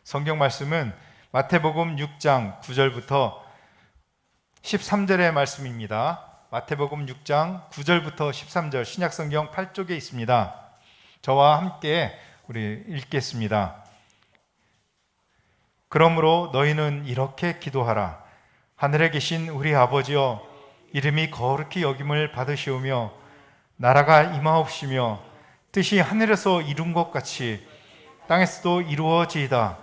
성경 말씀은 마태복음 6장 9절부터 13절의 말씀입니다. 마태복음 6장 9절부터 13절 신약성경 8쪽에 있습니다. 저와 함께 우리 읽겠습니다. 그러므로 너희는 이렇게 기도하라. 하늘에 계신 우리 아버지여, 이름이 거룩히 여김을 받으시오며 나라가 임하옵시며 뜻이 하늘에서 이룬 것 같이 땅에서도 이루어지이다.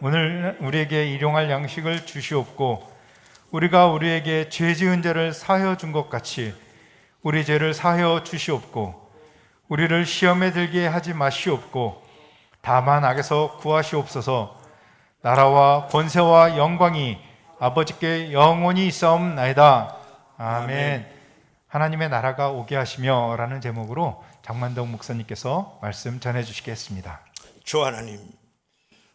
오늘 우리에게 일용할 양식을 주시옵고 우리가 우리에게 죄 지은 자를 사하여 준 것 같이 우리 죄를 사하여 주시옵고 우리를 시험에 들게 하지 마시옵고 다만 악에서 구하시옵소서. 나라와 권세와 영광이 아버지께 영원히 있사옵나이다. 아멘. 하나님의 나라가 오게 하시며 라는 제목으로 장만동 목사님께서 말씀 전해주시겠습니다. 주 하나님,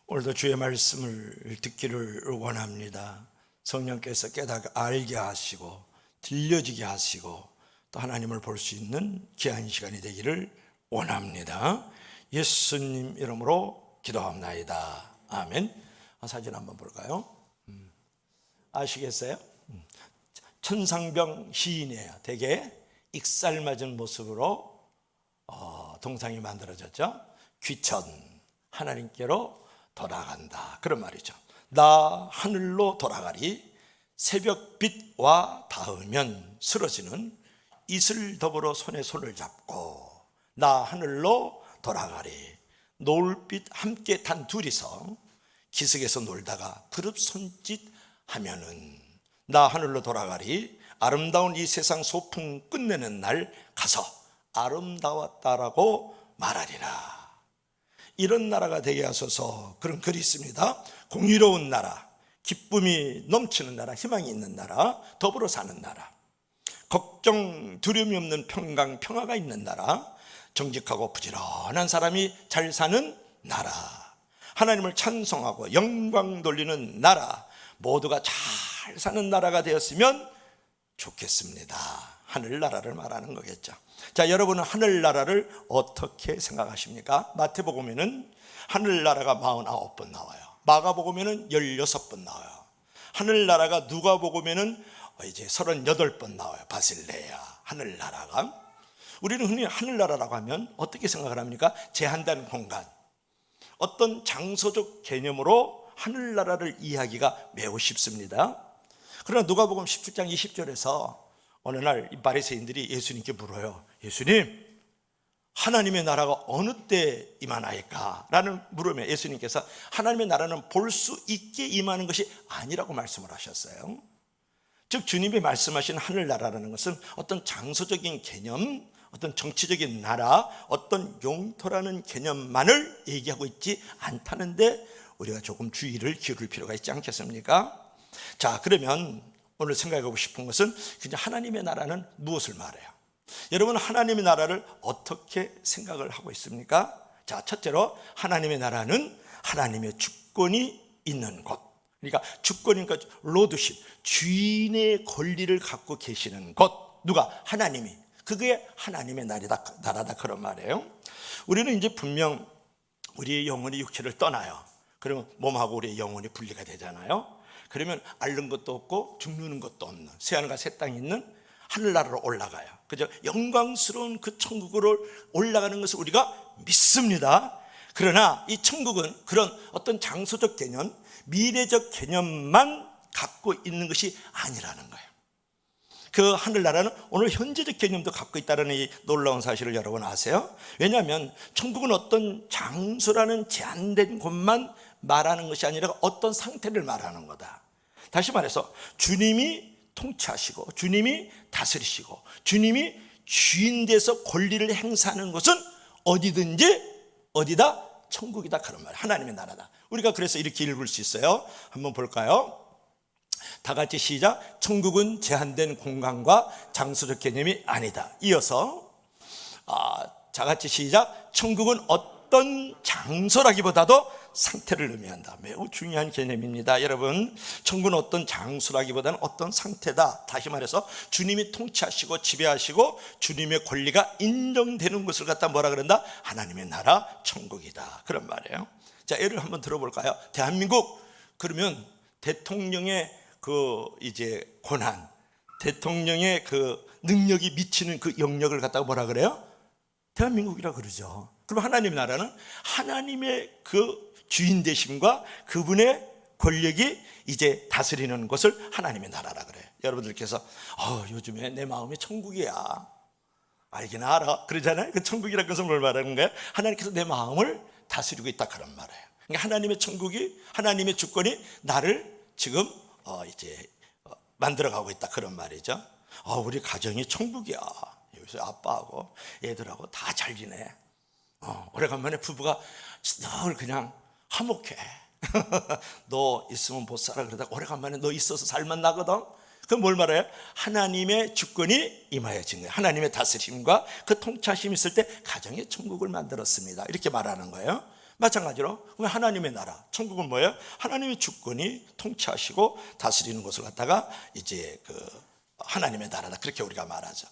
오늘도 주의 말씀을 듣기를 원합니다. 성령께서 깨닫게 알게 하시고 들려지게 하시고 또 하나님을 볼 수 있는 귀한 시간이 되기를 원합니다. 예수님 이름으로 기도합나이다. 아멘. 사진 한번 볼까요? 아시겠어요? 천상병 시인이에요. 되게 익살맞은 모습으로 동상이 만들어졌죠. 귀천, 하나님께로 돌아간다, 그런 말이죠. 나 하늘로 돌아가리. 새벽빛과 닿으면 쓰러지는 이슬 더불어 손에 손을 잡고 나 하늘로 돌아가리. 노을빛 함께 단 둘이서 기슭에서 놀다가 그룹 손짓 하면은 나 하늘로 돌아가리. 아름다운 이 세상 소풍 끝내는 날 가서 아름다웠다라고 말하리라. 이런 나라가 되게 하소서. 그런 글이 있습니다. 공의로운 나라, 기쁨이 넘치는 나라, 희망이 있는 나라, 더불어 사는 나라, 걱정 두려움이 없는 평강 평화가 있는 나라, 정직하고 부지런한 사람이 잘 사는 나라, 하나님을 찬송하고 영광 돌리는 나라, 모두가 잘 사는 나라가 되었으면 좋겠습니다. 하늘나라를 말하는 거겠죠. 자, 여러분은 하늘나라를 어떻게 생각하십니까? 마태복음에는 하늘나라가 49번 나와요. 마가복음에는 16번 나와요. 하늘나라가 누가복음에는 이제 38번 나와요. 바실레아 하늘나라가. 우리는 흔히 하늘나라라고 하면 어떻게 생각을 합니까? 제한된 공간, 어떤 장소적 개념으로 하늘나라를 이해하기가 매우 쉽습니다. 그러나 누가복음 17장 20절에서 어느 날 이 바리새인들이 예수님께 물어요. 예수님, 하나님의 나라가 어느 때 임하나이까? 라는 물음에 예수님께서 하나님의 나라는 볼 수 있게 임하는 것이 아니라고 말씀을 하셨어요. 즉 주님이 말씀하신 하늘나라라는 것은 어떤 장소적인 개념, 어떤 정치적인 나라, 어떤 용토라는 개념만을 얘기하고 있지 않다는데 우리가 조금 주의를 기울일 필요가 있지 않겠습니까? 자, 그러면 오늘 생각하고 싶은 것은 그냥 하나님의 나라는 무엇을 말해요? 여러분, 하나님의 나라를 어떻게 생각을 하고 있습니까? 자, 첫째로 하나님의 나라는 하나님의 주권이 있는 곳. 그러니까 주권이니까 로드십, 주인의 권리를 갖고 계시는 곳. 누가? 하나님이. 그게 하나님의 나라다 그런 말이에요. 우리는 이제 분명 우리의 영혼이 육체를 떠나요. 그러면 몸하고 우리의 영혼이 분리가 되잖아요. 그러면 앓는 것도 없고 죽는 것도 없는 새하늘과 새 땅이 있는 하늘나라로 올라가요. 그죠? 영광스러운 그 천국으로 올라가는 것을 우리가 믿습니다. 그러나 이 천국은 그런 어떤 장소적 개념, 미래적 개념만 갖고 있는 것이 아니라는 거예요. 그 하늘나라는 오늘 현재적 개념도 갖고 있다는 이 놀라운 사실을 여러분 아세요? 왜냐하면 천국은 어떤 장소라는 제한된 곳만 말하는 것이 아니라 어떤 상태를 말하는 거다. 다시 말해서 주님이 통치하시고 주님이 다스리시고 주님이 주인 돼서 권리를 행사하는 것은 어디든지 어디다? 천국이다 그런 말이에요. 하나님의 나라다. 우리가 그래서 이렇게 읽을 수 있어요. 한번 볼까요? 다 같이 시작. 천국은 제한된 공간과 장소적 개념이 아니다. 이어서 다 같이 시작. 천국은 어떤 장소라기보다도 상태를 의미한다. 매우 중요한 개념입니다. 여러분, 천국은 어떤 장소라기보다는 어떤 상태다. 다시 말해서 주님이 통치하시고 지배하시고 주님의 권리가 인정되는 것을 갖다 뭐라 그런다? 하나님의 나라 천국이다 그런 말이에요. 자, 예를 한번 들어볼까요? 대한민국 그러면 대통령의 그 이제 권한, 대통령의 그 능력이 미치는 그 영역을 갖다가 뭐라 그래요? 대한민국이라 그러죠. 그럼 하나님의 나라는 하나님의 그 주인 되심과 그분의 권력이 이제 다스리는 것을 하나님의 나라라 그래요. 여러분들께서 요즘에 내 마음이 천국이야, 알긴 알아 그러잖아요. 그 천국이라는 것은 뭘 말하는 거예요? 하나님께서 내 마음을 다스리고 있다 그런 말이에요. 그러니까 하나님의 천국이, 하나님의 주권이 나를 지금 이제 만들어가고 있다 그런 말이죠. 우리 가정이 천국이야. 여기서 아빠하고 애들하고 다 잘 지내. 오래간만에 부부가 늘 그냥 화목해. 너 있으면 못 살아 그러다가 오래간만에 너 있어서 살만 나거든. 그럼 뭘 말해요? 하나님의 주권이 임하여진 거예요. 하나님의 다스림과 그 통치하심이 있을 때 가정의 천국을 만들었습니다. 이렇게 말하는 거예요. 마찬가지로 하나님의 나라, 천국은 뭐예요? 하나님의 주권이 통치하시고 다스리는 것을 갖다가 이제 그 하나님의 나라다 그렇게 우리가 말하죠.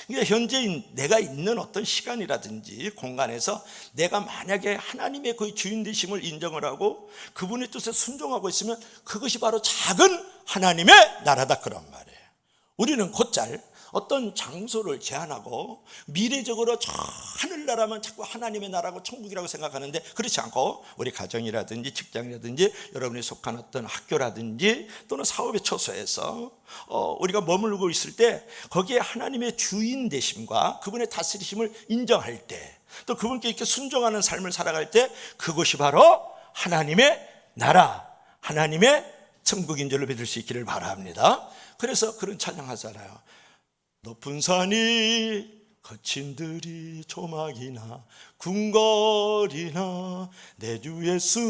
그러니까 현재 내가 있는 어떤 시간이라든지 공간에서 내가 만약에 하나님의 그 주인 되심을 인정을 하고 그분의 뜻에 순종하고 있으면 그것이 바로 작은 하나님의 나라다 그런 말이에요. 우리는 곧잘 어떤 장소를 제한하고 미래적으로 저 하늘나라만 자꾸 하나님의 나라고 천국이라고 생각하는데 그렇지 않고 우리 가정이라든지 직장이라든지 여러분이 속한 어떤 학교라든지 또는 사업의 처소에서 우리가 머물고 있을 때 거기에 하나님의 주인 되심과 그분의 다스리심을 인정할 때 또 그분께 이렇게 순종하는 삶을 살아갈 때 그것이 바로 하나님의 나라, 하나님의 천국인 줄로 믿을 수 있기를 바랍니다. 그래서 그런 찬양하잖아요. 높은 산이 거친 들이 조막이나 궁궐이나 내 주 예수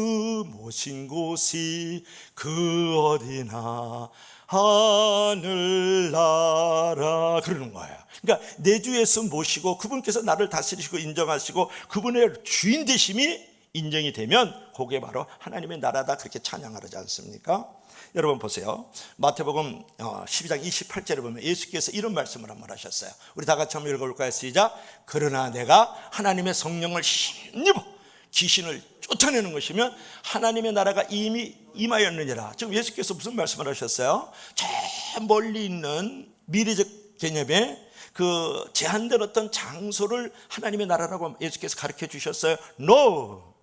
모신 곳이 그 어디나 하늘나라 그러는 거예요. 그러니까 내 주 예수 모시고 그분께서 나를 다스리시고 인정하시고 그분의 주인 되심이 인정이 되면 그게 바로 하나님의 나라다 그렇게 찬양하지 않습니까? 여러분 보세요. 마태복음 12장 28절에 보면 예수께서 이런 말씀을 한번 하셨어요. 우리 다 같이 한번 읽어볼까요? 시작. 그러나 내가 하나님의 성령을 힘입어 귀신을 쫓아내는 것이면 하나님의 나라가 이미 임하였느니라. 지금 예수께서 무슨 말씀을 하셨어요? 저 멀리 있는 미래적 개념의 그 제한된 어떤 장소를 하나님의 나라라고 예수께서 가르쳐 주셨어요. No!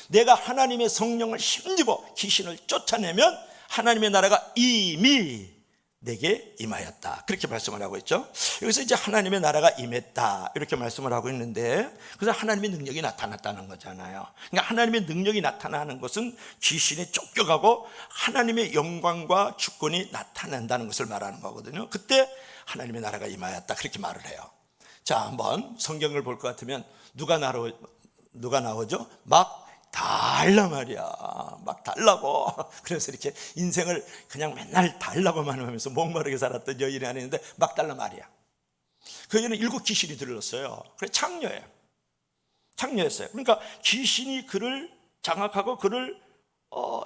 내가 하나님의 성령을 힘입어 귀신을 쫓아내면 하나님의 나라가 이미 내게 임하였다 그렇게 말씀을 하고 있죠. 여기서 이제 하나님의 나라가 임했다 이렇게 말씀을 하고 있는데 그래서 하나님의 능력이 나타났다는 거잖아요. 그러니까 하나님의 능력이 나타나는 것은 귀신이 쫓겨가고 하나님의 영광과 주권이 나타난다는 것을 말하는 거거든요. 그때 하나님의 나라가 임하였다 그렇게 말을 해요. 자, 한번 성경을 볼 것 같으면 누가 나오죠? 막 달라 말이야. 막 달라고. 그래서 이렇게 인생을 그냥 맨날 달라고만 하면서 목마르게 살았던 여인이 아니는데 막 달라 말이야. 그 여인은 7 귀신이 들렀어요. 그래 창녀였어요. 그러니까 귀신이 그를 장악하고 그를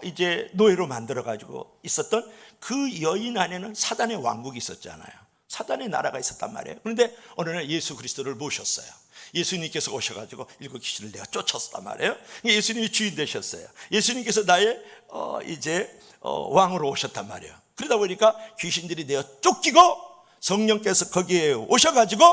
이제 노예로 만들어 가지고 있었던 그 여인 안에는 사단의 왕국이 있었잖아요. 사단의 나라가 있었단 말이에요. 그런데 어느 날 예수 그리스도를 모셨어요. 예수님께서 오셔가지고 7 귀신을 내가 쫓았단 말이에요. 예수님이 주인 되셨어요. 예수님께서 나의 이제 왕으로 오셨단 말이에요. 그러다 보니까 귀신들이 내어 쫓기고 성령께서 거기에 오셔가지고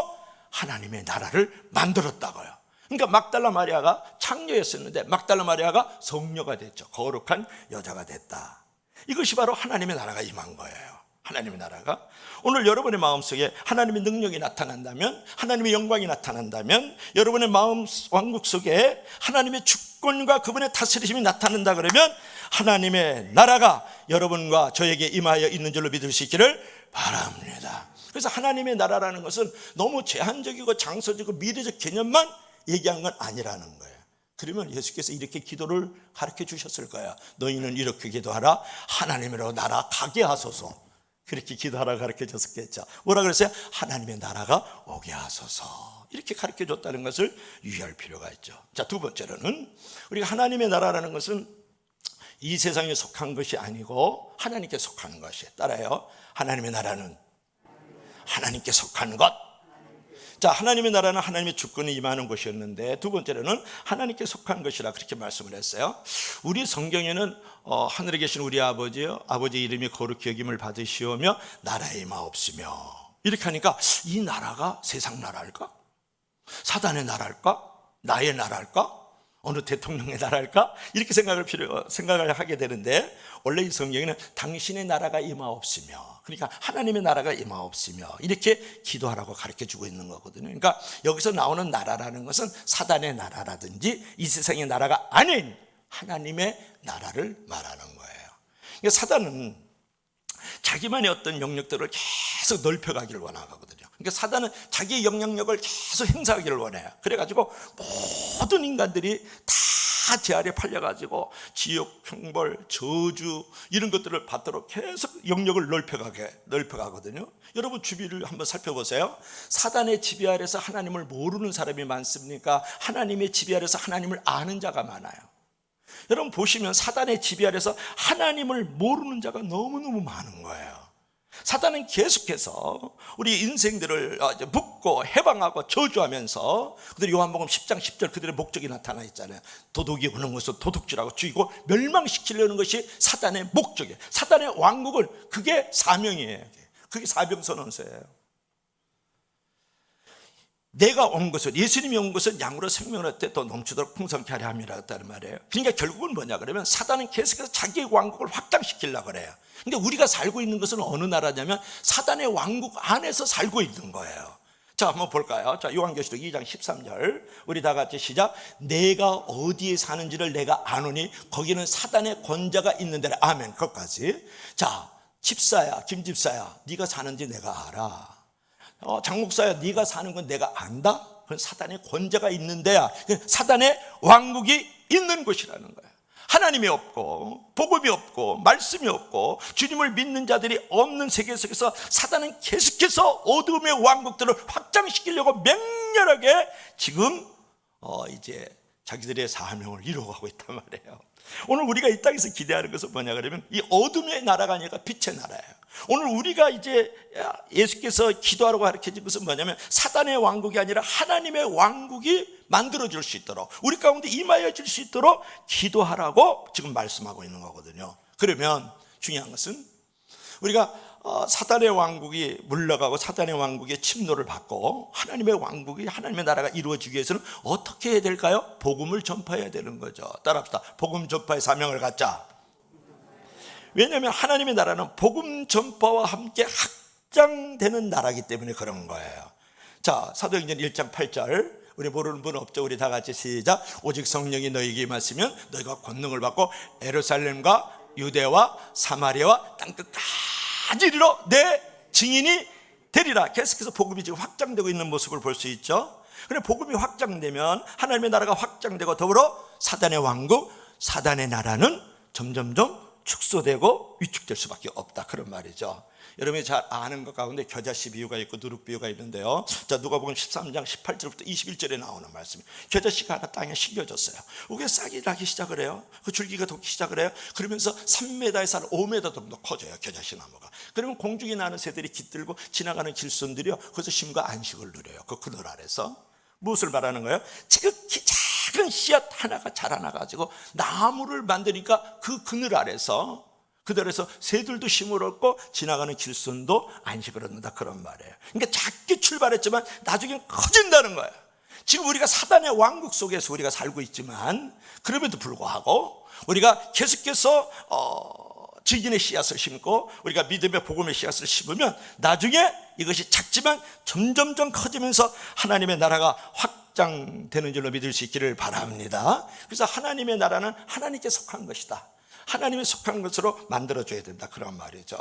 하나님의 나라를 만들었다고요. 그러니까 막달라 마리아가 창녀였었는데 막달라 마리아가 성녀가 됐죠. 거룩한 여자가 됐다. 이것이 바로 하나님의 나라가 임한 거예요. 하나님의 나라가 오늘 여러분의 마음속에 하나님의 능력이 나타난다면, 하나님의 영광이 나타난다면, 여러분의 마음 왕국 속에 하나님의 주권과 그분의 다스리심이 나타난다 그러면 하나님의 나라가 여러분과 저에게 임하여 있는 줄로 믿을 수 있기를 바랍니다. 그래서 하나님의 나라라는 것은 너무 제한적이고 장소적이고 미래적 개념만 얘기한 건 아니라는 거예요. 그러면 예수께서 이렇게 기도를 가르쳐 주셨을 거예요. 너희는 이렇게 기도하라. 하나님으로 나라 가게 하소서. 그렇게 기도하라고 가르쳐 줬겠죠. 뭐라 그랬어요? 하나님의 나라가 오게 하소서. 이렇게 가르쳐 줬다는 것을 유의할 필요가 있죠. 자, 두 번째로는 우리가 하나님의 나라라는 것은 이 세상에 속한 것이 아니고 하나님께 속하는 것이에요. 따라요. 하나님의 나라는 하나님께 속한 것. 자, 하나님의 나라는 하나님의 주권이 임하는 것이었는데, 두 번째로는 하나님께 속한 것이라 그렇게 말씀을 했어요. 우리 성경에는 하늘에 계신 우리 아버지여, 아버지 이름이 거룩히 여김을 받으시오며 나라에 임하옵시며, 이렇게 하니까 이 나라가 세상 나라일까? 사단의 나라일까? 나의 나라일까? 어느 대통령의 나라일까? 이렇게 생각을 하게 되는데, 원래 이 성경에는 당신의 나라가 임하옵시며, 그러니까 하나님의 나라가 임하옵시며 이렇게 기도하라고 가르쳐주고 있는 거거든요. 그러니까 여기서 나오는 나라라는 것은 사단의 나라라든지 이 세상의 나라가 아닌 하나님의 나라를 말하는 거예요. 그러니까 사단은 자기만의 어떤 영역들을 계속 넓혀가기를 원하거든요. 그러니까 사단은 자기의 영향력을 계속 행사하기를 원해요. 그래가지고 모든 인간들이 다 제 아래 팔려가지고 지옥, 형벌, 저주 이런 것들을 받도록 계속 영역을 넓혀가거든요. 여러분 주위를 한번 살펴보세요. 사단의 지배 아래서 하나님을 모르는 사람이 많습니까? 하나님의 지배 아래서 하나님을 아는 자가 많아요. 여러분 보시면 사단의 지배 아래서 하나님을 모르는 자가 너무너무 많은 거예요. 사단은 계속해서 우리 인생들을 묶고 해방하고 저주하면서, 그들이 요한복음 10장 10절 그들의 목적이 나타나 있잖아요. 도둑이 오는 것을 도둑질하고 죽이고 멸망시키려는 것이 사단의 목적이에요. 사단의 왕국을, 그게 사명이에요. 그게 사병선언서예요. 내가 온 것은, 예수님이 온 것은 양으로 생명을 얻되 또 넘치도록 풍성케 하려 함이라 했다는 말이에요. 그러니까 결국은 뭐냐 그러면 사단은 계속해서 자기의 왕국을 확장시키려고 그래요. 근데 우리가 살고 있는 것은 어느 나라냐면 사단의 왕국 안에서 살고 있는 거예요. 자, 한번 볼까요? 자, 요한계시록 2장 13절 우리 다 같이 시작. 내가 어디에 사는지를 내가 아노니 거기는 사단의 권자가 있는 데라. 아멘. 그것까지. 자, 집사야, 김집사야, 네가 사는지 내가 알아. 장목사야, 네가 사는 건 내가 안다? 그건 사단의 권자가 있는 데야. 사단의 왕국이 있는 곳이라는 거야. 하나님이 없고 복음이 없고 말씀이 없고 주님을 믿는 자들이 없는 세계 속에서 사단은 계속해서 어둠의 왕국들을 확장시키려고 맹렬하게 지금 이제 자기들의 사명을 이루어가고 있단 말이에요. 오늘 우리가 이 땅에서 기대하는 것은 뭐냐 그러면 이 어둠의 나라가 아니라 빛의 나라예요. 오늘 우리가 이제 예수께서 기도하라고 가르쳐준 것은 뭐냐면 사단의 왕국이 아니라 하나님의 왕국이 만들어질 수 있도록, 우리 가운데 임하여질 수 있도록 기도하라고 지금 말씀하고 있는 거거든요. 그러면 중요한 것은 우리가 사단의 왕국이 물러가고 사단의 왕국의 침노를 받고 하나님의 왕국이, 하나님의 나라가 이루어지기 위해서는 어떻게 해야 될까요? 복음을 전파해야 되는 거죠. 따라합시다. 복음 전파의 사명을 갖자. 왜냐하면 하나님의 나라는 복음 전파와 함께 확장되는 나라이기 때문에 그런 거예요. 자, 사도행전 1장 8절 우리 모르는 분 없죠? 우리 다 같이 시작. 오직 성령이 너희에게 임하시면 너희가 권능을 받고 예루살렘과 유대와 사마리아와 땅끝까지 이르러 내 증인이 되리라. 계속해서 복음이 지금 확장되고 있는 모습을 볼 수 있죠. 그런데 복음이 확장되면 하나님의 나라가 확장되고 더불어 사단의 왕국, 사단의 나라는 점점점 축소되고 위축될 수밖에 없다, 그런 말이죠. 여러분이 잘 아는 것 가운데 겨자씨 비유가 있고 누룩 비유가 있는데요. 자, 누가복음 13장 18절부터 21절에 나오는 말씀. 겨자씨가 하나 땅에 심겨졌어요. 그게 싹이 나기 시작을 해요. 그 줄기가 돋기 시작을 해요. 그러면서 3m에서 한 5m 정도 커져요, 겨자씨 나무가. 그러면 공중에 나는 새들이 깃들고 지나가는 길손들이요, 거기서 쉼과 안식을 누려요. 그 그늘 아래서. 무엇을 말하는 거예요? 지극히 작은 씨앗 하나가 자라나가지고 나무를 만드니까 그 그늘 아래서, 그들에서 새들도 쉼을 얻고 지나가는 길손도 안식을 얻는다, 그런 말이에요. 그러니까 작게 출발했지만 나중엔 커진다는 거예요. 지금 우리가 사단의 왕국 속에서 우리가 살고 있지만 그럼에도 불구하고 우리가 계속해서 증인의 씨앗을 심고 우리가 믿음의 복음의 씨앗을 심으면 나중에 이것이 작지만 점점점 커지면서 하나님의 나라가 확장되는 줄로 믿을 수 있기를 바랍니다. 그래서 하나님의 나라는 하나님께 속한 것이다, 하나님에 속한 것으로 만들어줘야 된다, 그런 말이죠.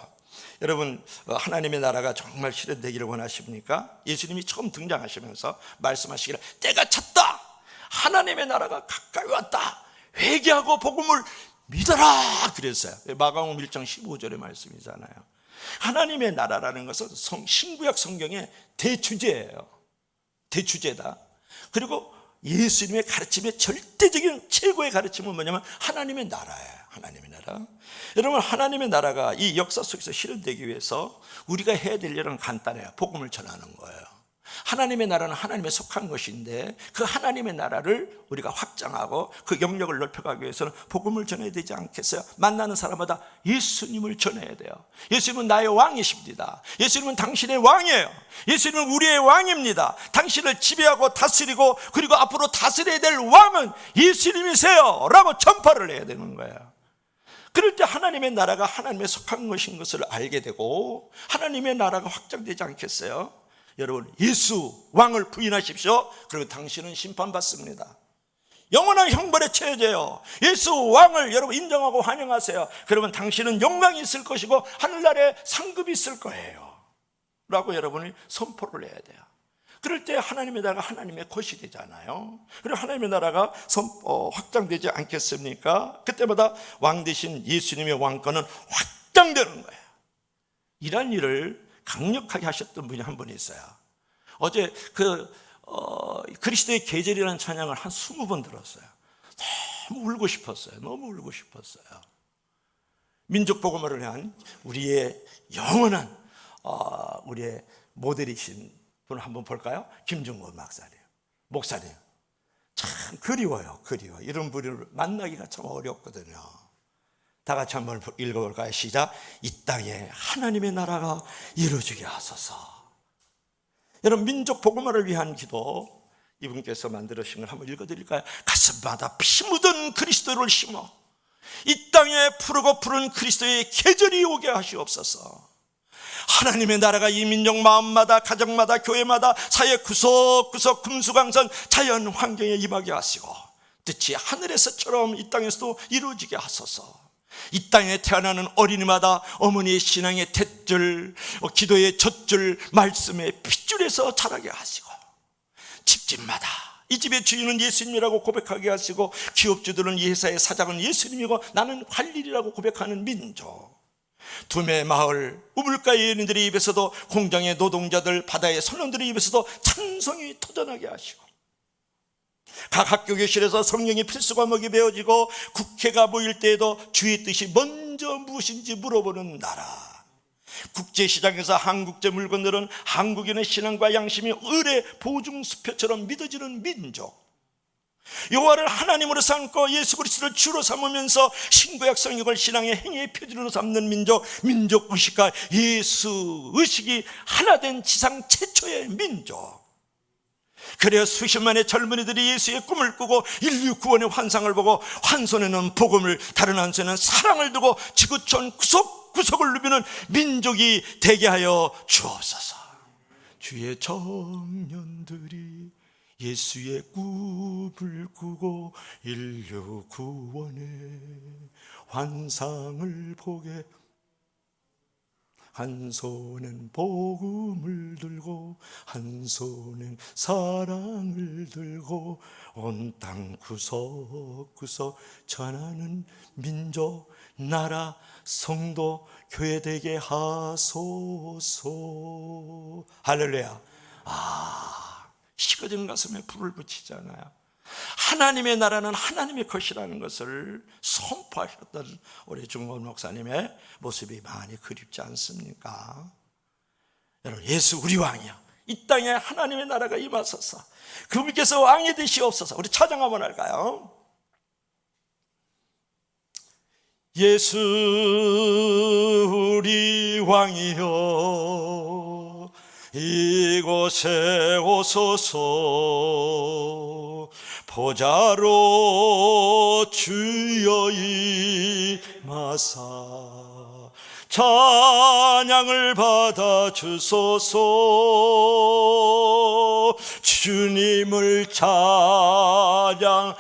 여러분, 하나님의 나라가 정말 실현되기를 원하십니까? 예수님이 처음 등장하시면서 말씀하시기를 때가 찼다, 하나님의 나라가 가까이 왔다, 회개하고 복음을 믿어라 그랬어요. 마가복음 1장 15절의 말씀이잖아요. 하나님의 나라라는 것은 신구약 성경의 대주제예요. 대주제다. 그리고 예수님의 가르침의 절대적인 최고의 가르침은 뭐냐면 하나님의 나라예요. 하나님의 나라. 여러분, 하나님의 나라가 이 역사 속에서 실현되기 위해서 우리가 해야 될 일은 간단해요. 복음을 전하는 거예요. 하나님의 나라는 하나님에 속한 것인데 그 하나님의 나라를 우리가 확장하고 그 영역을 넓혀가기 위해서는 복음을 전해야 되지 않겠어요? 만나는 사람마다 예수님을 전해야 돼요. 예수님은 나의 왕이십니다. 예수님은 당신의 왕이에요. 예수님은 우리의 왕입니다. 당신을 지배하고 다스리고 그리고 앞으로 다스려야 될 왕은 예수님이세요 라고 전파를 해야 되는 거예요. 그럴 때 하나님의 나라가 하나님에 속한 것인 것을 알게 되고 하나님의 나라가 확장되지 않겠어요? 여러분, 예수 왕을 부인하십시오. 그리고 당신은 심판받습니다. 영원한 형벌에 처해져요. 예수 왕을 여러분 인정하고 환영하세요. 그러면 당신은 영광이 있을 것이고 하늘나라에 상급이 있을 거예요 라고 여러분이 선포를 해야 돼요. 그럴 때 하나님의 나라가 하나님의 것이 되잖아요. 그리고 하나님의 나라가 확장되지 않겠습니까? 그때마다 왕 대신 예수님의 왕권은 확장되는 거예요. 이런 일을 강력하게 하셨던 분이 한 분 있어요. 어제 그리스도의 계절이라는 찬양을 한 20번 들었어요. 너무 울고 싶었어요. 너무 울고 싶었어요. 민족 복음화를 위한 우리의 영원한 우리의 모델이신 분을 한번 볼까요? 김중곤 목사님. 참 그리워요. 이런 분을 만나기가 참 어렵거든요. 다 같이 한번 읽어볼까요? 시작. 이 땅에 하나님의 나라가 이루어지게 하소서. 여러분, 민족 복음화를 위한 기도 이분께서 만들으신 걸 한번 읽어드릴까요? 가슴마다 피 묻은 그리스도를 심어 이 땅에 푸르고 푸른 그리스도의 계절이 오게 하시옵소서. 하나님의 나라가 이 민족 마음마다 가정마다 교회마다 사회 구석구석 금수강산 자연 환경에 임하게 하시고 뜻이 하늘에서처럼 이 땅에서도 이루어지게 하소서. 이 땅에 태어나는 어린이마다 어머니의 신앙의 탯줄, 기도의 젖줄, 말씀의 핏줄에서 자라게 하시고 집집마다 이 집의 주인은 예수님이라고 고백하게 하시고 기업주들은 이 회사의 사장은 예수님이고 나는 관리라고 고백하는 민족. 두메 마을 우물가의 연인들의 입에서도 공장의 노동자들 바다의 선원들의 입에서도 찬송이 터져나게 하시고 각 학교 교실에서 성령의 필수 과목이 배워지고 국회가 모일 때에도 주의 뜻이 먼저 무엇인지 물어보는 나라. 국제시장에서 한국제 물건들은 한국인의 신앙과 양심이 을의 보증수표처럼 믿어지는 민족. 여호와를 하나님으로 삼고 예수 그리스도를 주로 삼으면서 신구약 성경을 신앙의 행위의 표준으로 삼는 민족 의식과 예수 의식이 하나 된 지상 최초의 민족. 그래야 수십만의 젊은이들이 예수의 꿈을 꾸고 인류 구원의 환상을 보고 한 손에는 복음을 다른 한 손에는 사랑을 두고 지구촌 구석구석을 누비는 민족이 되게 하여 주옵소서. 주의 청년들이 예수의 꿈을 꾸고 인류 구원의 환상을 보게 한 손엔 복음을 들고 한 손엔 사랑을 들고 온 땅 구석구석 전하는 민족, 나라, 성도, 교회 되게 하소서. 할렐루야. 식어진 가슴에 불을 붙이잖아요. 하나님의 나라는 하나님의 것이라는 것을 선포하셨던 우리 중건 목사님의 모습이 많이 그립지 않습니까? 여러분, 예수 우리 왕이야. 이 땅에 하나님의 나라가 임하소서. 그분께서 왕이 되시옵소서. 우리 찬양 한번 할까요? 예수 우리 왕이여 이곳에 오소서. 보좌로 주여 임하사 찬양을 받아 주소서. 주님을 찬양하오니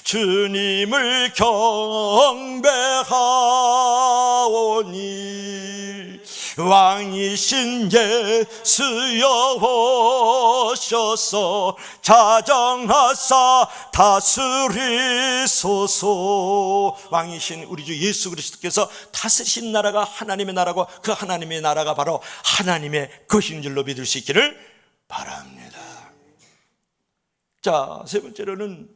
주님을 경배하오니 왕이신 예수여 오셔서 자정하사 다스리소서. 왕이신 우리 주 예수 그리스도께서 다스리신 나라가 하나님의 나라고 그 하나님의 나라가 바로 하나님의 것인 줄로 믿을 수 있기를 바랍니다. 자, 세 번째로는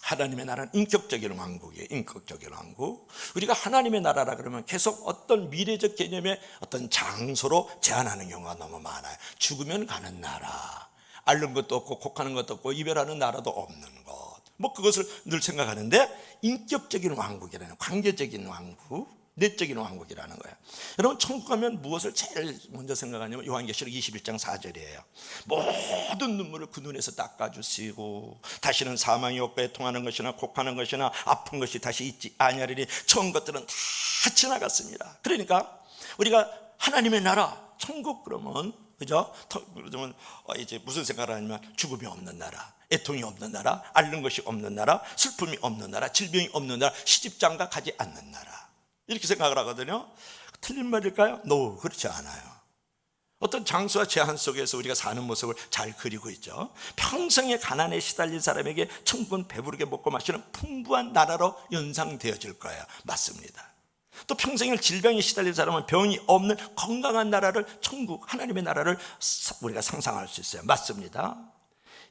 하나님의 나라는 인격적인 왕국이에요. 인격적인 왕국. 우리가 하나님의 나라라 그러면 계속 어떤 미래적 개념의 어떤 장소로 제한하는 경우가 너무 많아요. 죽으면 가는 나라, 앓는 것도 없고 곡하는 것도 없고 이별하는 나라도 없는 것, 뭐 그것을 늘 생각하는데, 인격적인 왕국이라는, 관계적인 왕국, 내적인 왕국이라는 거예요. 여러분, 천국 가면 무엇을 제일 먼저 생각하냐면 요한계시록 21장 4절이에요. 모든 눈물을 그 눈에서 닦아주시고 다시는 사망이 없고 애통하는 것이나 곡하는 것이나 아픈 것이 다시 있지 아니하리니 처음 것들은 다 지나갔습니다. 그러니까 우리가 하나님의 나라, 천국 그러면, 그죠? 그러면 이제 무슨 생각을 하냐면 죽음이 없는 나라, 애통이 없는 나라, 앓는 것이 없는 나라, 슬픔이 없는 나라, 질병이 없는 나라, 시집장가 가지 않는 나라, 이렇게 생각을 하거든요. 틀린 말일까요? No, 그렇지 않아요. 어떤 장수와 제한 속에서 우리가 사는 모습을 잘 그리고 있죠. 평생의 가난에 시달린 사람에게 천국은 배부르게 먹고 마시는 풍부한 나라로 연상되어질 거예요. 맞습니다. 또 평생을 질병에 시달린 사람은 병이 없는 건강한 나라를, 천국, 하나님의 나라를 우리가 상상할 수 있어요. 맞습니다.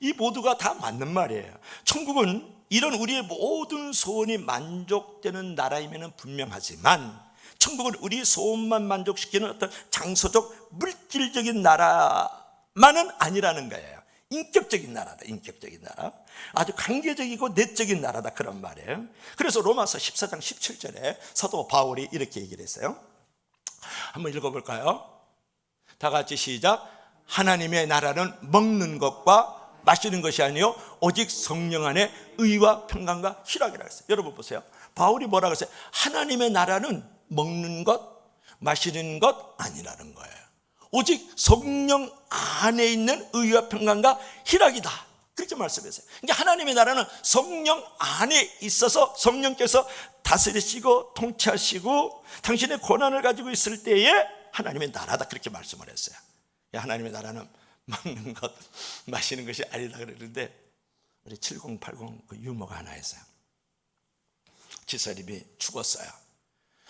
이 모두가 다 맞는 말이에요. 천국은 이런 우리의 모든 소원이 만족되는 나라임에는 분명하지만, 천국은 우리 소원만 만족시키는 어떤 장소적 물질적인 나라만은 아니라는 거예요. 인격적인 나라다. 인격적인 나라, 아주 관계적이고 내적인 나라다, 그런 말이에요. 그래서 로마서 14장 17절에 사도 바울이 이렇게 얘기를 했어요. 한번 읽어볼까요? 다 같이 시작. 하나님의 나라는 먹는 것과 마시는 것이 아니요 오직 성령 안에 의와 평강과 희락이라 했어요. 여러분 보세요. 바울이 뭐라고 했어요? 하나님의 나라는 먹는 것, 마시는 것 아니라는 거예요. 오직 성령 안에 있는 의와 평강과 희락이다, 그렇게 말씀했어요. 그러니까 하나님의 나라는 성령 안에 있어서 성령께서 다스리시고 통치하시고 당신의 권한을 가지고 있을 때에 하나님의 나라다, 그렇게 말씀을 했어요. 하나님의 나라는 먹는 것, 마시는 것이 아니다 그러는데, 우리 7080 그 유머가 하나 있어요. 집사님이 죽었어요.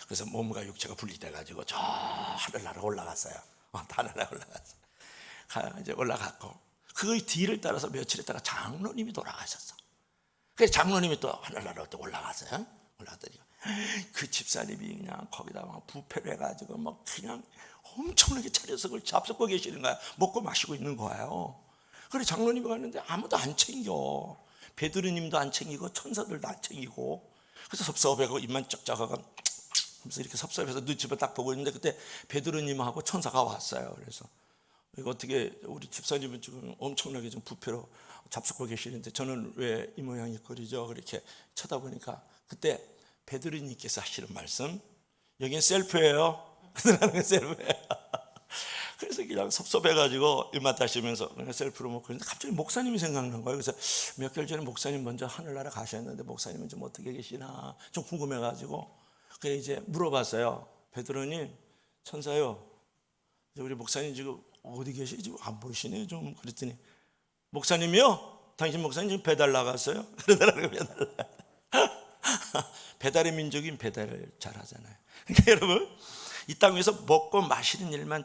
그래서 몸과 육체가 분리돼 가지고 저 하늘나라 올라갔어요. 하늘나라 올라갔어요. 이제 올라갔고 그 뒤를 따라서 며칠 있다가 장로님이 돌아가셨어. 그래서 장로님이 또 하늘나라로 또 올라갔어요. 올라갔더니 그 집사님이 그냥 거기다 막 부패를 해가지고 막 그냥 엄청나게 차려서 그걸 잡수고 계시는 거야. 먹고 마시고 있는 거예요. 그래 장로님이 갔는데 아무도 안 챙겨. 베드로님도 안 챙기고 천사들도 안 챙기고. 그래서 섭섭해가고 입만 쩍쩍하고 하면서 이렇게 섭섭해서 눈치만 딱 보고 있는데, 그때 베드로님하고 천사가 왔어요. 그래서 이거 어떻게 우리 집사님은 지금 엄청나게 좀 부패로 잡수고 계시는데 저는 왜 이 모양이 그리죠? 그렇게 쳐다보니까 그때 베드로님께서 하시는 말씀, 여긴 셀프예요. 그러는 셀프예요. 그래서 그냥 섭섭해가지고 입맛 다시면서 그냥 셀프로 먹고 있는데 갑자기 목사님이 생각난 거예요. 그래서 몇 개월 전에 목사님 먼저 하늘나라 가셨는데 목사님은 좀 어떻게 계시나 좀 궁금해가지고 그래 이제 물어봤어요. 베드로님, 천사요, 우리 목사님 지금 어디 계시지? 안 보이시네요 좀. 그랬더니 목사님이요? 당신 목사님 지금 배달 나갔어요? 그러더라고요. 배달의 민족인 배달을 잘하잖아요. 그러니까 여러분, 이 땅에서 먹고 마시는 일만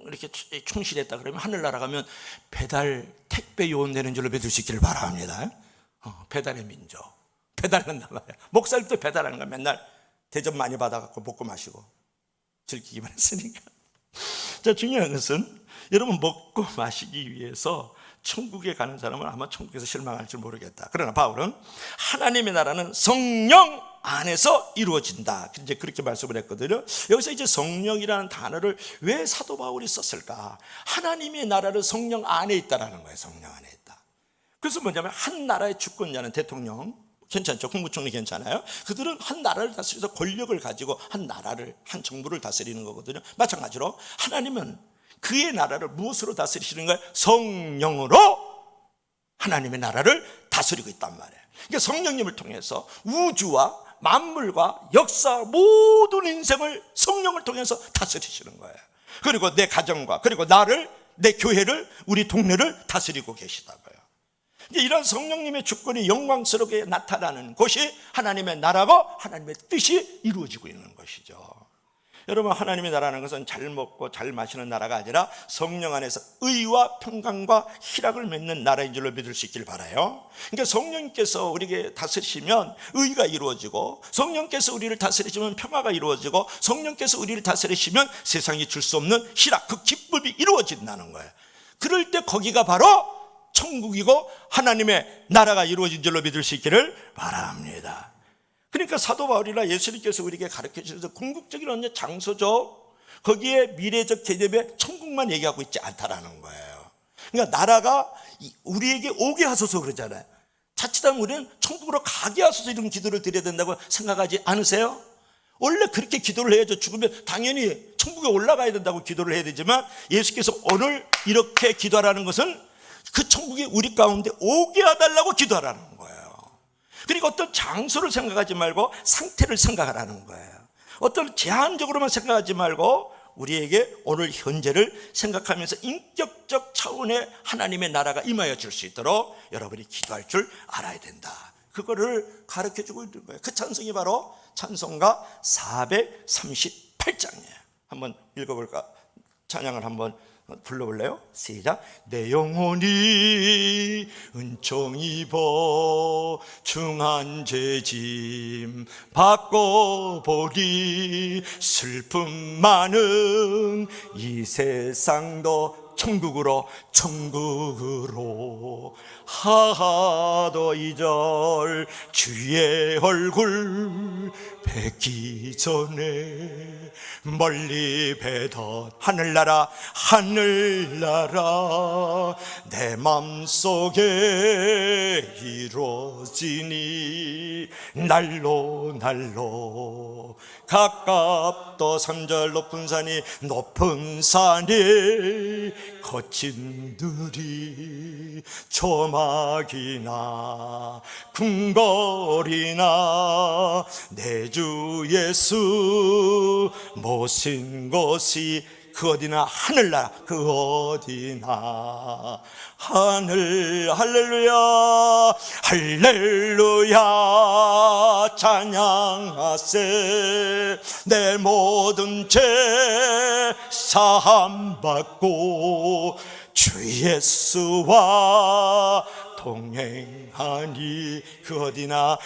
이렇게 충실했다 그러면 하늘나라 가면 배달 택배 요원 되는 줄로 믿을 수 있기를 바랍니다. 배달의 민족, 배달은 나가요. 목사님도 배달하는 거야. 맨날 대접 많이 받아갖고 먹고 마시고 즐기기만 했으니까. 자, 중요한 것은 여러분, 먹고 마시기 위해서 천국에 가는 사람은 아마 천국에서 실망할지 모르겠다. 그러나 바울은 하나님의 나라는 성령 안에서 이루어진다, 이제 그렇게 말씀을 했거든요. 여기서 이제 성령이라는 단어를 왜 사도 바울이 썼을까? 하나님의 나라를 성령 안에 있다라는 거예요. 성령 안에 있다. 그래서 뭐냐면 한 나라의 주권자는 대통령 괜찮죠? 국무총리 괜찮아요? 그들은 한 나라를 다스려서 권력을 가지고 한 나라를, 한 정부를 다스리는 거거든요. 마찬가지로 하나님은 그의 나라를 무엇으로 다스리시는 거예요? 성령으로 하나님의 나라를 다스리고 있단 말이에요. 그러니까 성령님을 통해서 우주와 만물과 역사, 모든 인생을 성령을 통해서 다스리시는 거예요. 그리고 내 가정과, 그리고 나를, 내 교회를, 우리 동네를 다스리고 계시다고요. 이런 성령님의 주권이 영광스럽게 나타나는 곳이 하나님의 나라고 하나님의 뜻이 이루어지고 있는 것이죠. 여러분, 하나님의 나라는 것은 잘 먹고 잘 마시는 나라가 아니라 성령 안에서 의와 평강과 희락을 맺는 나라인 줄로 믿을 수 있길 바라요. 그러니까 성령께서 우리에게 다스리시면 의가 이루어지고, 성령께서 우리를 다스리시면 평화가 이루어지고, 성령께서 우리를 다스리시면 세상이 줄 수 없는 희락, 그 기쁨이 이루어진다는 거예요. 그럴 때 거기가 바로 천국이고 하나님의 나라가 이루어진 줄로 믿을 수 있기를 바랍니다. 그러니까 사도 바울이나 예수님께서 우리에게 가르쳐 주셔서 궁극적인 어느 장소적, 거기에 미래적 개념의 천국만 얘기하고 있지 않다라는 거예요. 그러니까 나라가 우리에게 오게 하소서 그러잖아요. 자칫하면 우리는 천국으로 가게 하소서 이런 기도를 드려야 된다고 생각하지 않으세요? 원래 그렇게 기도를 해야죠. 죽으면 당연히 천국에 올라가야 된다고 기도를 해야 되지만, 예수께서 오늘 이렇게 기도하라는 것은 그 천국이 우리 가운데 오게 해달라고 기도하라는 거예요. 그러니까 어떤 장소를 생각하지 말고 상태를 생각하라는 거예요. 어떤 제한적으로만 생각하지 말고 우리에게 오늘 현재를 생각하면서 인격적 차원의 하나님의 나라가 임하여 줄 수 있도록 여러분이 기도할 줄 알아야 된다. 그거를 가르쳐 주고 있는 거예요. 그 찬송이 바로 찬송가 438장이에요. 한번 읽어볼까? 찬양을 한번 불러볼래요? 시작. 내 영혼이 은총 입어 중한 죄짐 바꿔보리, 슬픔 많은 이 세상도 천국으로 하하도 이절 주의 얼굴 뵙기 전에 멀리 뵈던 하늘나라 내 맘속에 이루어지니 날로 가깝도 산절 높은 산이 거친 들이 조막이나 궁궐이나 내 주 예수 모신 곳이 그 어디나 하늘나라 그 어디나 할렐루야 찬양하세. 내 모든 죄 사함받고 주 예수와 동행하니 그 어디나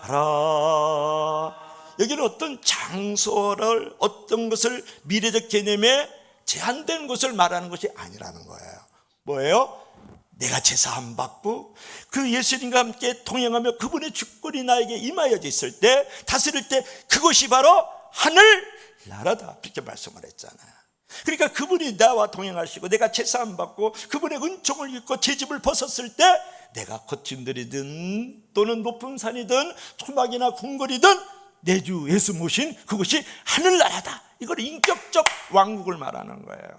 하늘나라. 여기는 어떤 장소를, 어떤 것을 미래적 개념에 제한된 것을 말하는 것이 아니라는 거예요. 뭐예요? 내가 제사함 받고 그 예수님과 함께 동행하며 그분의 주권이 나에게 임하여져 있을 때, 다스릴 때, 그것이 바로 하늘나라다, 그렇게 말씀을 했잖아요. 그러니까 그분이 나와 동행하시고 내가 제사함 받고 그분의 은총을 입고 제 집을 벗었을 때, 내가 거친 들이든 또는 높은 산이든 초막이나 궁궐이든 내 주 예수 모신 그것이 하늘나라다. 이걸 인격적 왕국을 말하는 거예요.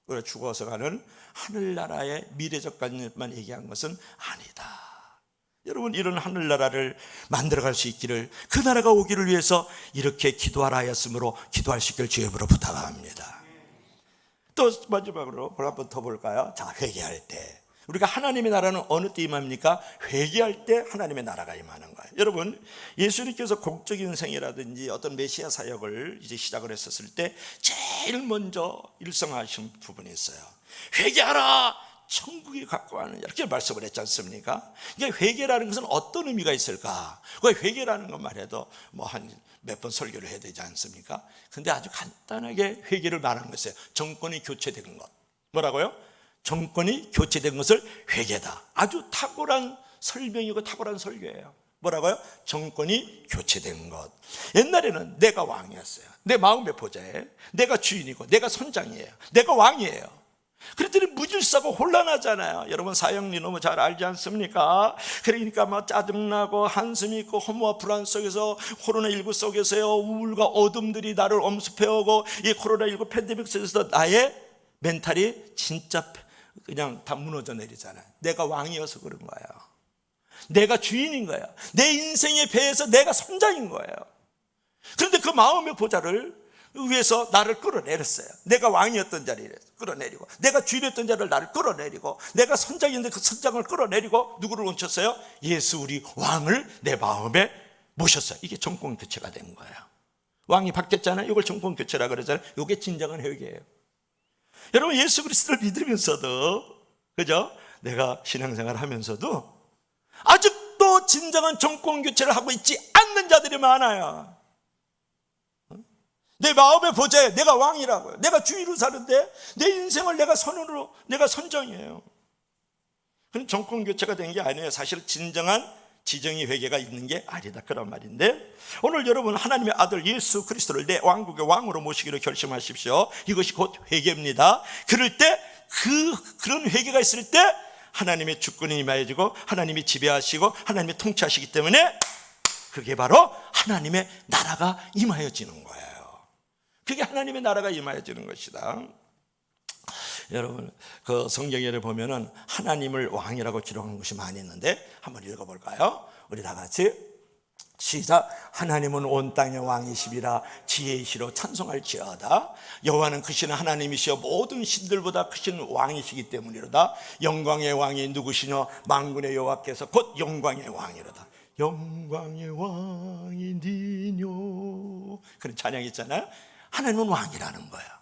우리가 죽어서 가는 하늘나라의 미래적 관념만 얘기한 것은 아니다. 여러분, 이런 하늘나라를 만들어갈 수 있기를, 그 나라가 오기를 위해서 이렇게 기도하라 하였으므로 기도할 수 있기를 주의 이름으로 부탁합니다. 또 마지막으로 한 번 더 볼까요? 자, 회개할 때 우리가 하나님의 나라는 어느 때 임합니까? 회개할 때 하나님의 나라가 임하는 거예요. 여러분, 예수님께서 공적인 생이라든지 어떤 메시아 사역을 이제 시작을 했었을 때 제일 먼저 일성하신 부분이 있어요. 회개하라, 천국이 가까워하느냐, 이렇게 말씀을 했지 않습니까? 이게 회개라는 것은 어떤 의미가 있을까? 그 회개라는 것만 해도 뭐 한 몇 번 설교를 해야 되지 않습니까? 근데 아주 간단하게 회개를 말하는 것이에요. 정권이 교체된 것. 뭐라고요? 정권이 교체된 것을 회개다. 아주 탁월한 설명이고 탁월한 설교예요. 뭐라고요? 정권이 교체된 것. 옛날에는 내가 왕이었어요. 내 마음의 보좌에 내가 주인이고 내가 선장이에요. 내가 왕이에요. 그랬더니 무질서고 혼란하잖아요. 여러분, 사형리 너무 잘 알지 않습니까? 그러니까 막 짜증나고 한숨이 있고 허무와 불안 속에서, 코로나19 속에서요, 우울과 어둠들이 나를 엄습해오고, 이 코로나19 팬데믹 속에서 나의 멘탈이 진짜 그냥 다 무너져 내리잖아요. 내가 왕이어서 그런 거예요. 내가 주인인 거예요. 내 인생의 배에서 내가 선장인 거예요. 그런데 그 마음의 보좌를 위에서 나를 끌어내렸어요. 내가 왕이었던 자리를 끌어내리고, 내가 주인이었던 자리를 나를 끌어내리고, 내가 선장이었는데 그 선장을 끌어내리고 누구를 얹혔어요? 예수 우리 왕을 내 마음에 모셨어요. 이게 정권 교체가 된 거예요. 왕이 바뀌었잖아요. 이걸 정권 교체라 그러잖아요. 이게 진정한 회개예요. 여러분, 예수 그리스도를 믿으면서도, 그죠? 내가 신앙생활을 하면서도 아직도 진정한 정권 교체를 하고 있지 않는 자들이 많아요. 내 마음의 보좌에 내가 왕이라고요. 내가 주인으로 사는데 내 인생을 내가 선으로, 내가 선정이에요. 그럼 정권 교체가 된 게 아니에요. 사실 진정한 지정의 회개가 있는 게 아니다, 그런 말인데, 오늘 여러분 하나님의 아들 예수 그리스도를 내 왕국의 왕으로 모시기로 결심하십시오. 이것이 곧 회개입니다. 그럴 때 그런 회개가 있을 때 하나님의 주권이 임하여지고 하나님이 지배하시고 하나님이 통치하시기 때문에 그게 바로 하나님의 나라가 임하여지는 거예요. 그게 하나님의 나라가 임하여지는 것이다. 여러분, 그 성경에 보면은 하나님을 왕이라고 기록한 것이 많이 있는데 한번 읽어볼까요? 우리 다 같이 시작. 하나님은 온 땅의 왕이시니라. 지혜이시로 찬송할지어다. 여호와는 크신 하나님이시여 모든 신들보다 크신 왕이시기 때문이로다. 영광의 왕이 누구시뇨? 만군의 여호와께서 곧 영광의 왕이로다. 영광의 왕이 니뇨. 그런 찬양 있잖아요. 하나님은 왕이라는 거예요.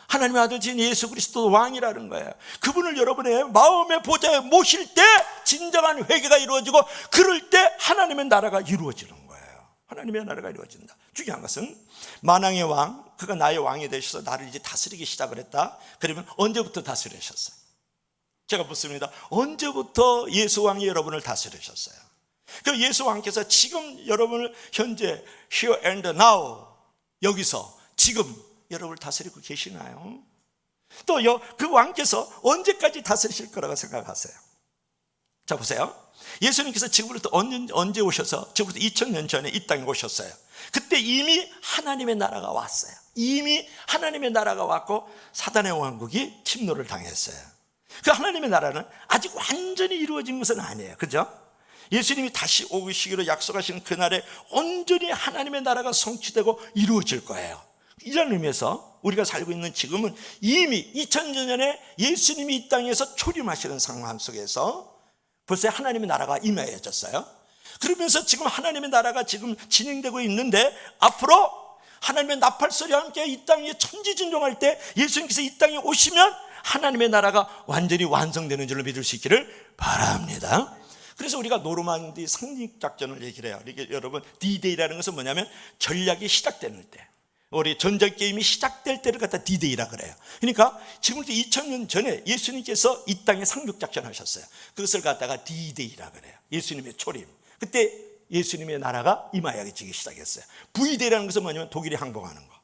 하나님의 아들 진 예수 그리스도 왕이라는 거예요. 그분을 여러분의 마음의 보좌에 모실 때 진정한 회개가 이루어지고, 그럴 때 하나님의 나라가 이루어지는 거예요. 하나님의 나라가 이루어진다. 중요한 것은 만왕의 왕, 그가 나의 왕이 되셔서 나를 이제 다스리기 시작을 했다. 그러면 언제부터 다스리셨어요? 제가 묻습니다. 언제부터 예수 왕이 여러분을 다스리셨어요? 그 예수 왕께서 지금 여러분을 현재 here and now, 여기서 지금 여러분을 다스리고 계시나요? 또 그 왕께서 언제까지 다스리실 거라고 생각하세요? 자, 보세요. 예수님께서 지금부터 언제 오셔서, 지금부터 2000년 전에 이 땅에 오셨어요. 그때 이미 하나님의 나라가 왔어요. 이미 하나님의 나라가 왔고 사단의 왕국이 침노를 당했어요. 그 하나님의 나라는 아직 완전히 이루어진 것은 아니에요. 그죠? 예수님이 다시 오시기로 약속하신 그날에 온전히 하나님의 나라가 성취되고 이루어질 거예요. 이런 의미에서 우리가 살고 있는 지금은 이미 2000년 전에 예수님이 이 땅에서 초림하시는 상황 속에서 벌써 하나님의 나라가 임하여졌어요. 그러면서 지금 하나님의 나라가 지금 진행되고 있는데, 앞으로 하나님의 나팔소리와 함께 이 땅에 천지진종할 때 예수님께서 이 땅에 오시면 하나님의 나라가 완전히 완성되는 줄로 믿을 수 있기를 바랍니다. 그래서 우리가 노르만디 상륙작전을 얘기를 해요. 이게 여러분, D-Day라는 것은 뭐냐면 전략이 시작되는 때, 우리 전쟁게임이 시작될 때를 갖다 D-Day라 그래요. 그러니까 지금부터 2000년 전에 예수님께서 이 땅에 상륙작전을 하셨어요. 그것을 갖다가 D-Day라 그래요. 예수님의 초림. 그때 예수님의 나라가 임하여지기 시작했어요. V-Day라는 것은 뭐냐면 독일이 항복하는 거.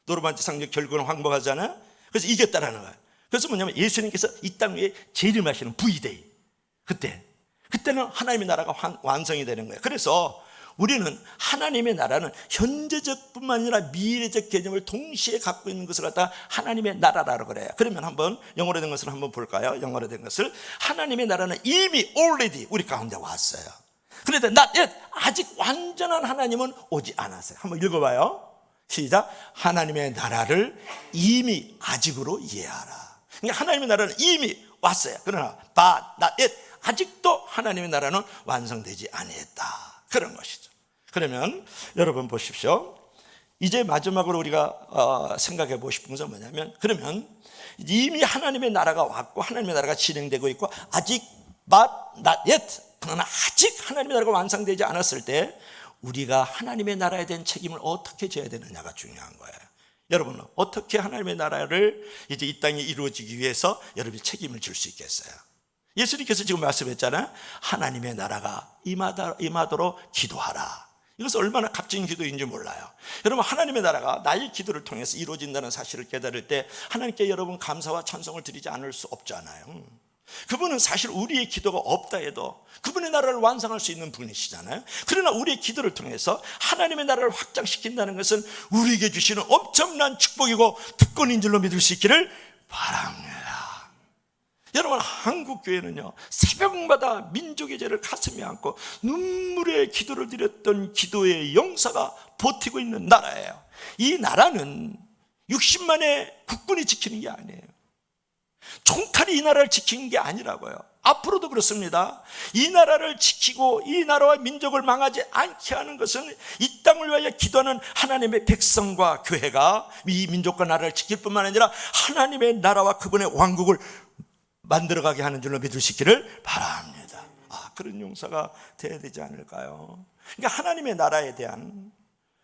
노르만디 상륙 결국은 항복하잖아요. 그래서 이겼다라는 거예요. 그래서 뭐냐면 예수님께서 이 땅 위에 재림하시는 V-Day. 그때는 하나님의 나라가 완성이 되는 거예요. 그래서 우리는 하나님의 나라는 현재적뿐만 아니라 미래적 개념을 동시에 갖고 있는 것을 갖다 하나님의 나라라고 그래요. 그러면 한번 영어로 된 것을 한번 볼까요? 영어로 된 것을, 하나님의 나라는 이미 already 우리 가운데 왔어요. 그런데 not yet, 아직 완전한 하나님은 오지 않았어요. 한번 읽어봐요. 시작. 하나님의 나라를 이미 아직으로 이해하라. 그러니까 하나님의 나라는 이미 왔어요. 그러나 but not yet, 아직도 하나님의 나라는 완성되지 아니했다, 그런 것이죠. 그러면 여러분 보십시오. 이제 마지막으로 우리가 생각해 보고 싶은 것은 뭐냐면, 그러면 이미 하나님의 나라가 왔고 하나님의 나라가 진행되고 있고, 아직 but not yet, 그러나 아직 하나님의 나라가 완성되지 않았을 때 우리가 하나님의 나라에 대한 책임을 어떻게 져야 되느냐가 중요한 거예요. 여러분은 어떻게 하나님의 나라를 이제 이 땅에 이루어지기 위해서 여러분이 책임을 질 수 있겠어요? 예수님께서 지금 말씀했잖아요. 하나님의 나라가 임하도록 기도하라. 이것은 얼마나 값진 기도인지 몰라요. 여러분, 하나님의 나라가 나의 기도를 통해서 이루어진다는 사실을 깨달을 때 하나님께 여러분 감사와 찬송을 드리지 않을 수 없잖아요. 그분은 사실 우리의 기도가 없다 해도 그분의 나라를 완성할 수 있는 분이시잖아요. 그러나 우리의 기도를 통해서 하나님의 나라를 확장시킨다는 것은 우리에게 주시는 엄청난 축복이고 특권인 줄로 믿을 수 있기를 바랍니다. 여러분, 한국교회는요, 새벽마다 민족의 죄를 가슴에 안고 눈물의 기도를 드렸던 기도의 영사가 버티고 있는 나라예요. 이 나라는 60만의 국군이 지키는 게 아니에요. 총칼이 이 나라를 지키는 게 아니라고요. 앞으로도 그렇습니다. 이 나라를 지키고 이 나라와 민족을 망하지 않게 하는 것은 이 땅을 위하여 기도하는 하나님의 백성과 교회가 이 민족과 나라를 지킬 뿐만 아니라 하나님의 나라와 그분의 왕국을 만들어가게 하는 줄로 믿을 수 있기를 바랍니다. 그런 용사가 되어야 되지 않을까요? 그러니까 하나님의 나라에 대한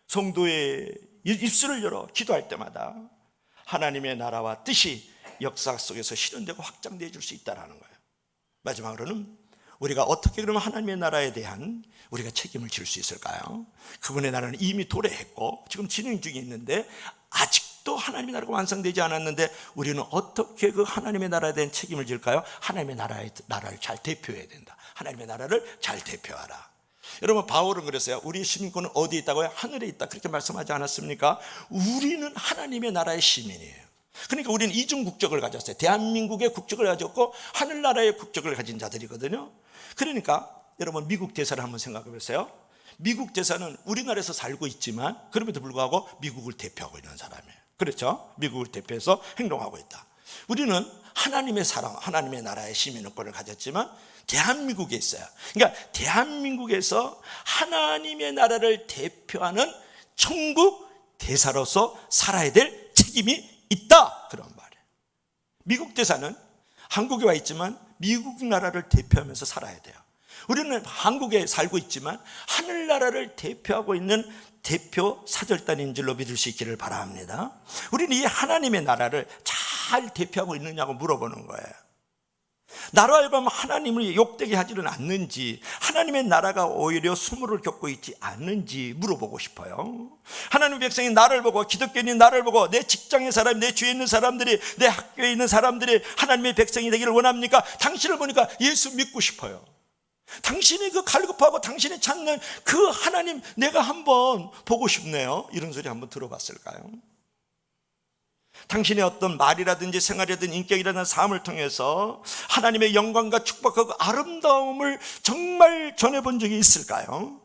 성도의 입술을 열어 기도할 때마다 하나님의 나라와 뜻이 역사 속에서 실현되고 확장되어 줄 수 있다는 거예요. 마지막으로는 우리가 어떻게 그러면 하나님의 나라에 대한 우리가 책임을 질 수 있을까요? 그분의 나라는 이미 도래했고 지금 진행 중에 있는데 아직도 하나님의 나라가 완성되지 않았는데 우리는 어떻게 그 하나님의 나라에 대한 책임을 질까요? 하나님의 나라를 잘 대표해야 된다. 하나님의 나라를 잘 대표하라. 여러분, 바울은 그랬어요. 우리 시민권은 어디에 있다고요? 하늘에 있다. 그렇게 말씀하지 않았습니까? 우리는 하나님의 나라의 시민이에요. 그러니까 우리는 이중 국적을 가졌어요. 대한민국의 국적을 가졌고 하늘나라의 국적을 가진 자들이거든요. 그러니까 여러분, 미국 대사를 한번 생각해 보세요. 미국 대사는 우리나라에서 살고 있지만 그럼에도 불구하고 미국을 대표하고 있는 사람이에요. 그렇죠? 미국을 대표해서 행동하고 있다. 우리는 하나님의 사랑, 하나님의 나라의 시민권을 가졌지만 대한민국에 있어요. 그러니까 대한민국에서 하나님의 나라를 대표하는 천국 대사로서 살아야 될 책임이 있다, 그런 말이에요. 미국 대사는 한국에 와 있지만 미국 나라를 대표하면서 살아야 돼요. 우리는 한국에 살고 있지만 하늘나라를 대표하고 있는 대표 사절단인 줄로 믿을 수 있기를 바랍니다. 우리는 이 하나님의 나라를 잘 대표하고 있느냐고 물어보는 거예요. 나로 하여금 하나님을 욕되게 하지는 않는지, 하나님의 나라가 오히려 수모를 겪고 있지 않는지 물어보고 싶어요. 하나님의 백성이 나를 보고, 기독교인이 나를 보고, 내 직장의 사람, 내 주위에 있는 사람들이, 내 학교에 있는 사람들이 하나님의 백성이 되기를 원합니까? 당신을 보니까 예수 믿고 싶어요. 당신이 그 갈급하고 당신이 찾는 그 하나님 내가 한번 보고 싶네요. 이런 소리 한번 들어봤을까요? 당신의 어떤 말이라든지 생활이라든지 인격이라든지 삶을 통해서 하나님의 영광과 축복하고 아름다움을 정말 전해본 적이 있을까요?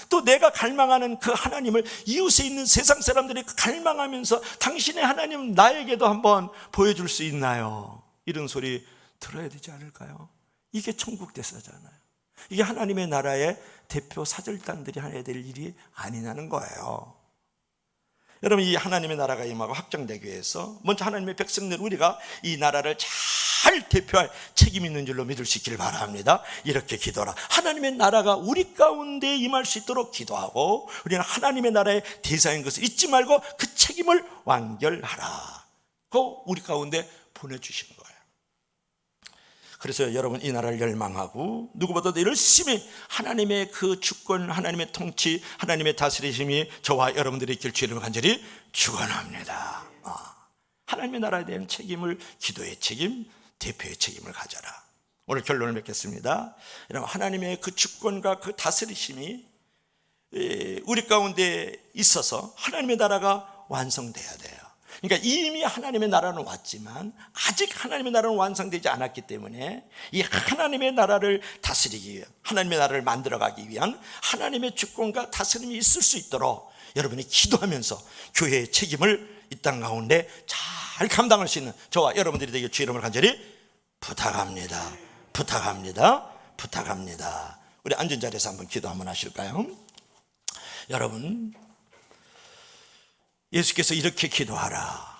또 내가 갈망하는 그 하나님을 이웃에 있는 세상 사람들이 갈망하면서 당신의 하나님 나에게도 한번 보여줄 수 있나요? 이런 소리 들어야 되지 않을까요? 이게 천국 대사잖아요. 이게 하나님의 나라의 대표 사절단들이 해야 될 일이 아니냐는 거예요. 여러분, 이 하나님의 나라가 임하고 확장되기 위해서 먼저 하나님의 백성들, 우리가 이 나라를 잘 대표할 책임이 있는 줄로 믿을 수 있기를 바랍니다. 이렇게 기도하라. 하나님의 나라가 우리 가운데 임할 수 있도록 기도하고 우리는 하나님의 나라의 대사인 것을 잊지 말고 그 책임을 완결하라. 그 우리 가운데 보내주시는 거예요. 그래서 여러분, 이 나라를 열망하고 누구보다도 열심히 하나님의 그 주권, 하나님의 통치, 하나님의 다스리심이 저와 여러분들의 길 주님을 간절히 축원합니다. 하나님의 나라에 대한 책임을, 기도의 책임, 대표의 책임을 가져라. 오늘 결론을 맺겠습니다. 여러분, 하나님의 그 주권과 그 다스리심이 우리 가운데 있어서 하나님의 나라가 완성돼야 돼요. 그러니까 이미 하나님의 나라는 왔지만 아직 하나님의 나라는 완성되지 않았기 때문에 이 하나님의 나라를 다스리기 위한, 하나님의 나라를 만들어가기 위한 하나님의 주권과 다스림이 있을 수 있도록 여러분이 기도하면서 교회의 책임을 이 땅 가운데 잘 감당할 수 있는 저와 여러분들이 되길 주 이름을 간절히 부탁합니다. 부탁합니다. 부탁합니다. 우리 앉은 자리에서 한번 기도 한번 하실까요? 여러분, 예수께서 이렇게 기도하라.